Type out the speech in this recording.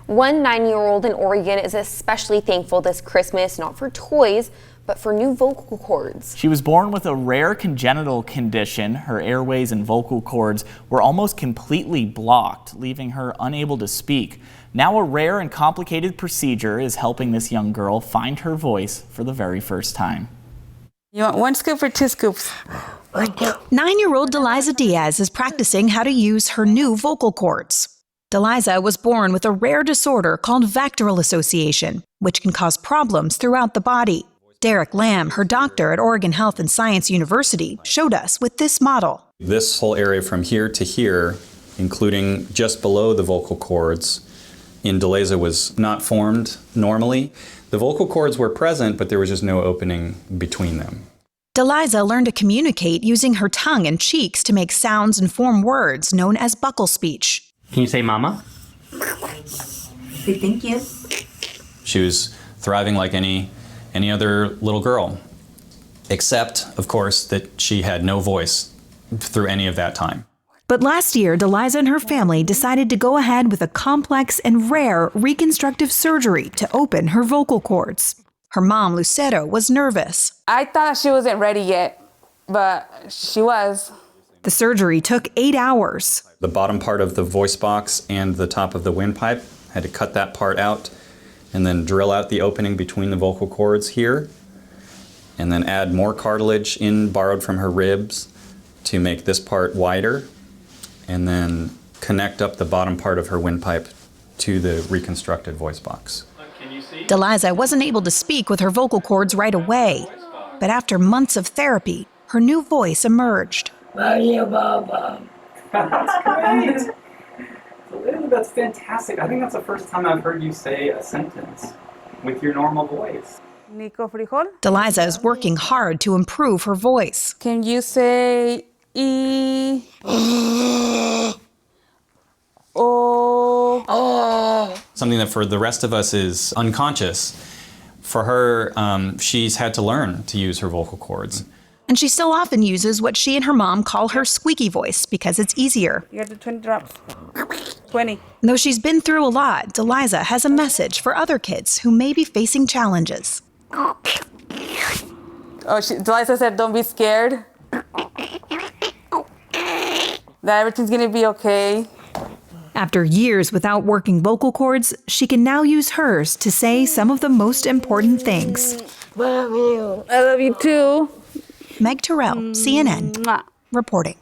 One 9-year-old in Oregon is especially thankful this Christmas, not for toys, but for new vocal cords. She was born with a rare congenital condition. Her airways and vocal cords were almost completely blocked, leaving her unable to speak. Now a rare and complicated procedure is helping this young girl find her voice for the very first time. You want 1 scoop or 2 scoops? 9-year-old Deliza Diaz is practicing how to use her new vocal cords. Deliza was born with a rare disorder called VACTERL association, which can cause problems throughout the body. Derek Lamb, her doctor at Oregon Health and Science University, showed us with this model. This whole area from here to here, including just below the vocal cords, in Deliza was not formed normally. The vocal cords were present, but there was just no opening between them. Deliza learned to communicate using her tongue and cheeks to make sounds and form words known as buccal speech. Can you say mama? Say thank you. She was thriving like any other little girl, except, of course, that she had no voice through any of that time. But last year, Deliza and her family decided to go ahead with a complex and rare reconstructive surgery to open her vocal cords. Her mom, Lucero, was nervous. I thought she wasn't ready yet, but she was. The surgery took 8 hours. The bottom part of the voice box and the top of the windpipe, had to cut that part out and then drill out the opening between the vocal cords here, and then add more cartilage in borrowed from her ribs to make this part wider, and then connect up the bottom part of her windpipe to the reconstructed voice box. Deliza wasn't able to speak with her vocal cords right away, but after months of therapy, her new voice emerged. That's great. That's fantastic. I think that's the first time I've heard you say a sentence with your normal voice. Nico frijol? Deliza is working hard to improve her voice. Can you say E? O? Something that for the rest of us is unconscious. For her, she's had to learn to use her vocal cords. And she still often uses what she and her mom call her squeaky voice because it's easier. You got the 20 drops. 20. Though she's been through a lot, Deliza has a message for other kids who may be facing challenges. Deliza said, don't be scared. That everything's gonna be okay. After years without working vocal cords, she can now use hers to say some of the most important things. Love you. I love you too. Meg Terrell, CNN, reporting.